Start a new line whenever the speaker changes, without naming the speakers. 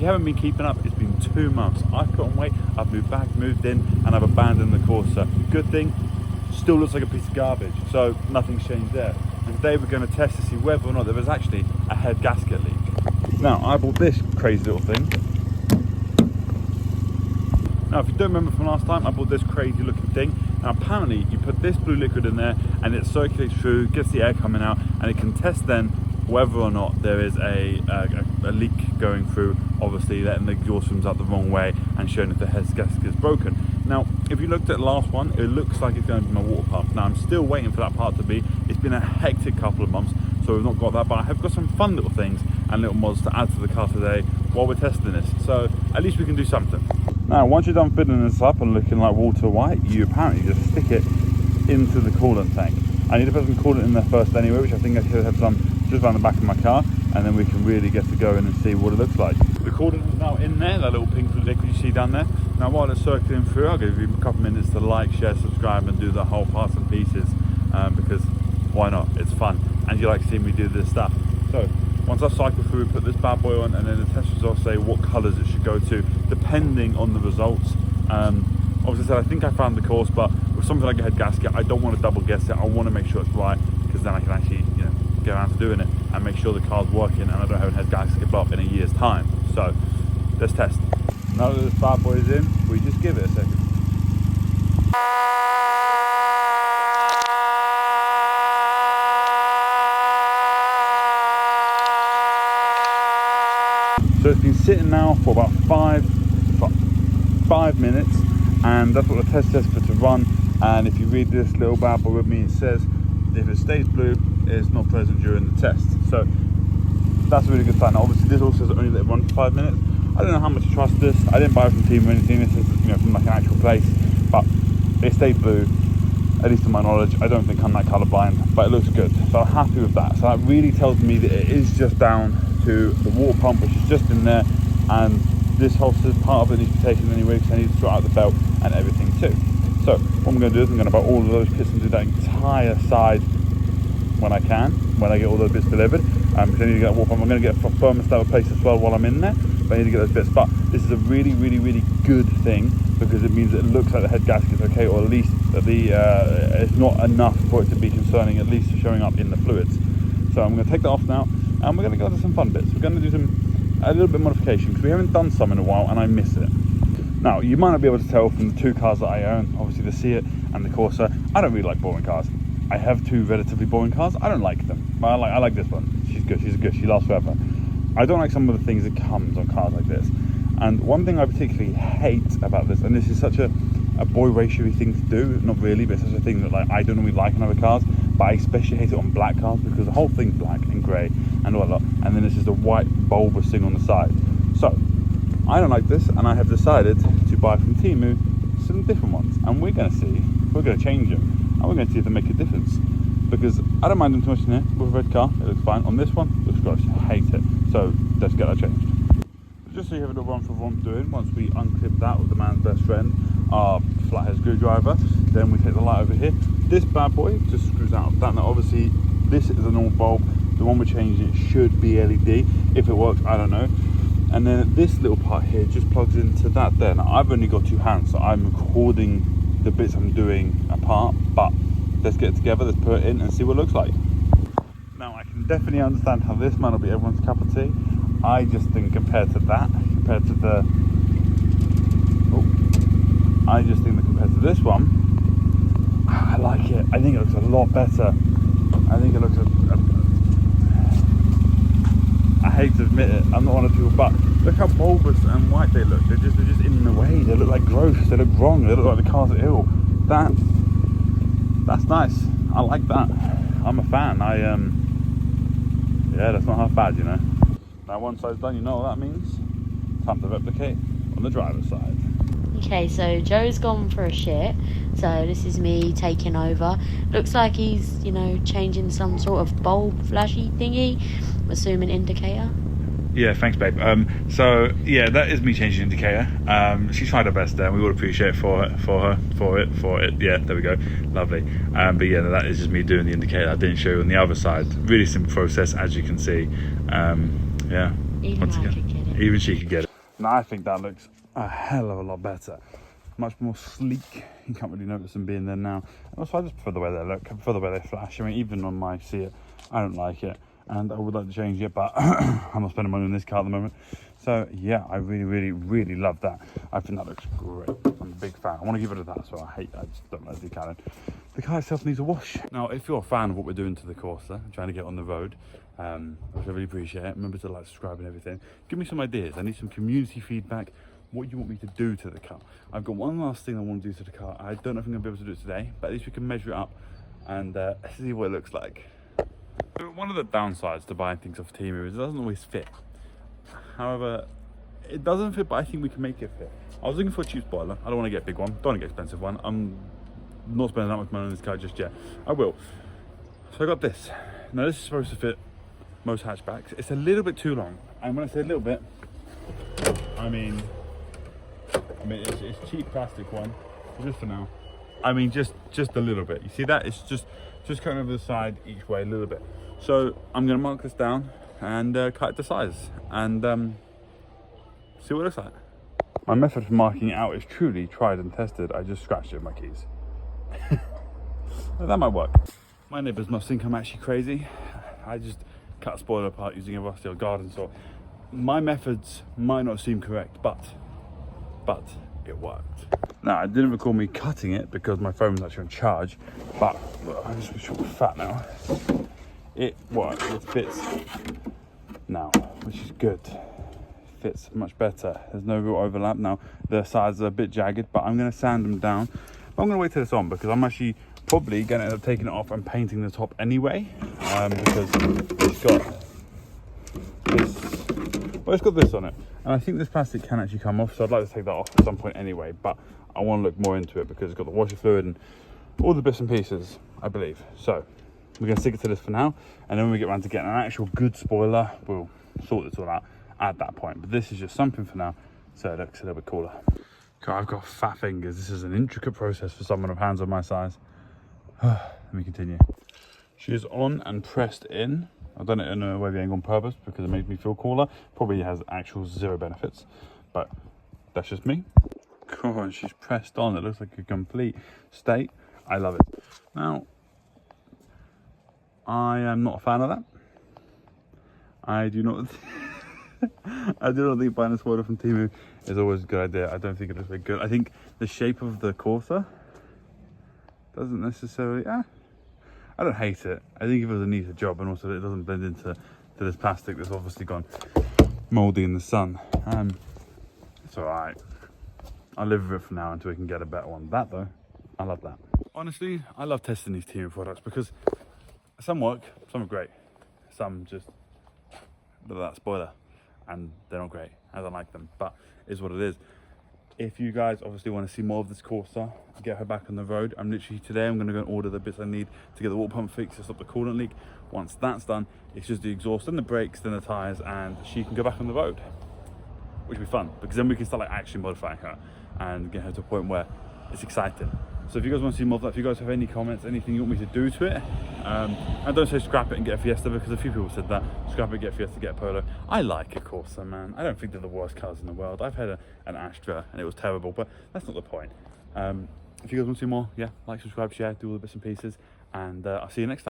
you haven't been keeping up, it's been 2 months. I've put on weight, I've moved back, moved in, and I've abandoned the Corsa. Good thing, still looks like a piece of garbage, so nothing's changed there. And today we're going to test to see whether or not there is actually a head gasket leak. Now, I bought this crazy little thing. Now, if you don't remember from last time, I bought this crazy looking thing. Now, apparently, you put this blue liquid in there and it circulates through, gets the air coming out, and it can test then whether or not there is a leak going through, obviously letting the exhaust fumes out the wrong way and showing if the head gasket is broken. Now, if you looked at the last one, it looks like it's going to be my water pump. Now, I'm still waiting for that part to be. It's been a hectic couple of months, so we've not got that, but I have got some fun little things and little mods to add to the car today while we're testing this. So at least we can do something. Now, once you're done filling this up and looking like water white, you apparently just stick it into the coolant tank. I need to put some coolant in there first anyway, which I think I should have some just around the back of my car, and then we can really get to going and see what it looks like. The coolant is now in there, that little pink liquid you see down there. Now, while it's circling through, I'll give you a couple minutes to like, share, subscribe, and do the whole parts and pieces, because why not? It's fun, and you like seeing me do this stuff. So once I cycle through, put this bad boy on, and then the test results say what colours it should go to, depending on the results. Obviously, I think I found the course, but with something like a head gasket, I don't want to double guess it. I want to make sure it's right, because then I can actually, get around to doing it and make sure the car's working, and I don't have a head gasket blow up in a year's time. So let's test. Now that this bad boy is in, we just give it a second. So it's been sitting now for about five minutes, and that's what the test says for it to run. And if you read this little bad boy with me, it says if it stays blue, it's not present during the test. So that's a really good sign. Now, obviously this also says only let it run for 5 minutes. I don't know how much to trust this. I didn't buy it from Team or anything. This is from like an actual place, but it stayed blue, at least to my knowledge. I don't think I'm that colourblind, but it looks good, so I'm happy with that. So that really tells me that it is just down to the water pump, which is just in there, and this whole part of it needs to be taken anyway, because I need to sort out the belt and everything too. So what I'm going to do is I'm going to buy all of those bits and do that entire side when I can, when I get all those bits delivered, because I need to get a water pump. I'm going to get a thermostat replaced as well while I'm in there, but I need to get those bits. But this is a really, really, really good thing, because it means it looks like the head gasket's okay, or at least that it's not enough for it to be concerning, at least showing up in the fluids. So I'm going to take that off now, and we're going to go to some fun bits. We're going to do a little bit of modification, because we haven't done some in a while and I miss it. Now, you might not be able to tell from the two cars that I own, obviously the Seat and the Corsa. I don't really like boring cars. I have two relatively boring cars. I don't like them, but I like this one. She's good, she lasts forever. I don't like some of the things that comes on cars like this. And one thing I particularly hate about this, and this is such a boy ratio-y thing to do, not really, but it's such a thing that I don't really like on other cars, but I especially hate it on black cars, because the whole thing's black and grey and all that, and then this is the white bulbous thing on the side. So I don't like this, and I have decided to buy from Temu some different ones, and we're going to change them, and we're going to see if they make a difference, because I don't mind them too much in here. With a red car, it looks fine. On this one, it looks gross. I hate it. So let's get that changed. Just so you have a little run for what I'm doing, once we unclip that with the man's best friend, our flathead screwdriver, then we take the light over here. This bad boy just screws out of that. Now obviously this is a normal bulb, the one we're changing it should be LED. If it works, I don't know. And then this little part here just plugs into that there. Now I've only got two hands, so I'm recording the bits I'm doing apart, but let's get it together, let's put it in and see what it looks like. Now I can definitely understand how this might not be everyone's cup of tea. I just think compared to this one, I like it. I think it looks a lot better. I think it looks I hate to admit it, I'm not one of the people, but look how bulbous and white they look. They're just in the way. They look like gross. They look wrong. They look like the cars are ill. That's nice. I like that. I'm a fan. Yeah, that's not half bad, Now one side's done, you know what that means? Time to replicate on the driver's side.
Okay, so Joe's gone for a shit, so this is me taking over. Looks like he's, changing some sort of bulb flashy thingy, I'm assuming indicator.
Yeah, thanks babe. So yeah, that is me changing the indicator. She tried her best there, and we would appreciate it for it. Yeah, there we go, lovely. But yeah, that is just me doing the indicator. I didn't show you on the other side. Really simple process, as you can see. Yeah,
Even I could get it.
Even she could get it. Now I think that looks a hell of a lot better. Much more sleek. You can't really notice them being there now. And also, I just prefer the way they look. I prefer the way they flash. I mean, even on my Seat, I don't like it. And I would like to change it, but I'm not spending money on this car at the moment. So yeah, I really love that. I think that looks great. I'm a big fan. I want to give it a that, so I just don't like the Canon. The car itself needs a wash. Now, if you're a fan of what we're doing to the Corsa, trying to get on the road, which I really appreciate it, remember to like, subscribe and everything. Give me some ideas. I need some community feedback. What you want me to do to the car. I've got one last thing I want to do to the car. I don't know if I'm going to be able to do it today, but at least we can measure it up and see what it looks like. One of the downsides to buying things off Temu is it doesn't always fit. However, it doesn't fit, but I think we can make it fit. I was looking for a cheap spoiler. I don't want to get a big one. Don't want to get an expensive one. I'm not spending that much money on this car just yet. I will. So I got this. Now this is supposed to fit most hatchbacks. It's a little bit too long. And when I say a little bit, I mean it's cheap plastic one, just for now. I mean just a little bit. You see that? It's just cutting over the side each way a little bit. So I'm going to mark this down and cut it to size and see what it looks like. My method for marking it out is truly tried and tested. I just scratched it with my keys. That might work. My neighbours must think I'm actually crazy. I just cut a spoiler apart using a rusty old garden saw. My methods might not seem correct, but it worked. Now, I didn't record me cutting it because my phone was actually on charge, but I'm just sort of fat now. It works, it fits now, which is good. It fits much better. There's no real overlap now. The sides are a bit jagged, but I'm going to sand them down. But I'm going to wait till it's on because I'm actually probably going to end up taking it off and painting the top anyway, because it's got this. Well, it's got this on it, and I think this plastic can actually come off, so I'd like to take that off at some point anyway, but I want to look more into it because it's got the washer fluid and all the bits and pieces, I believe. So we're going to stick it to this for now, and then when we get around to getting an actual good spoiler, we'll sort this all out at that point. But this is just something for now, so it looks a little bit cooler. God, I've got fat fingers. This is an intricate process for someone of hands of my size. Let me continue. She is on and pressed in. I've done it in a wavy angle on purpose because it makes me feel cooler. Probably has actual zero benefits, but that's just me. Come on, she's pressed on. It looks like a complete state. I love it. Now, I am not a fan of that. I do not I do not think buying a spoiler from Temu is always a good idea. I don't think it looks very good. I think the shape of the Corsa doesn't necessarily, I don't hate it. I think if it was a neater job, and also it doesn't blend into this plastic that's obviously gone mouldy in the sun. It's alright. I'll live with it for now until we can get a better one. That though, I love that. Honestly, I love testing these Temu products because some work, some are great. Some just, that spoiler, and they're not great. I don't like them, but it's what it is. If you guys obviously want to see more of this Corsa, get her back on the road. I'm going to go and order the bits I need to get the water pump fixed to stop the coolant leak. Once that's done, it's just the exhaust and the brakes, then the tyres, and she can go back on the road, which will be fun because then we can start like actually modifying her and get her to a point where it's exciting. So if you guys want to see more of that, if you guys have any comments, anything you want me to do to it, and don't say scrap it and get a Fiesta because a few people said that. Scrap it, get a Fiesta, get a Polo. I like a Corsa, man. I don't think they're the worst cars in the world. I've had an Astra and it was terrible, but that's not the point. If you guys want to see more, yeah, like, subscribe, share, do all the bits and pieces, and I'll see you next time.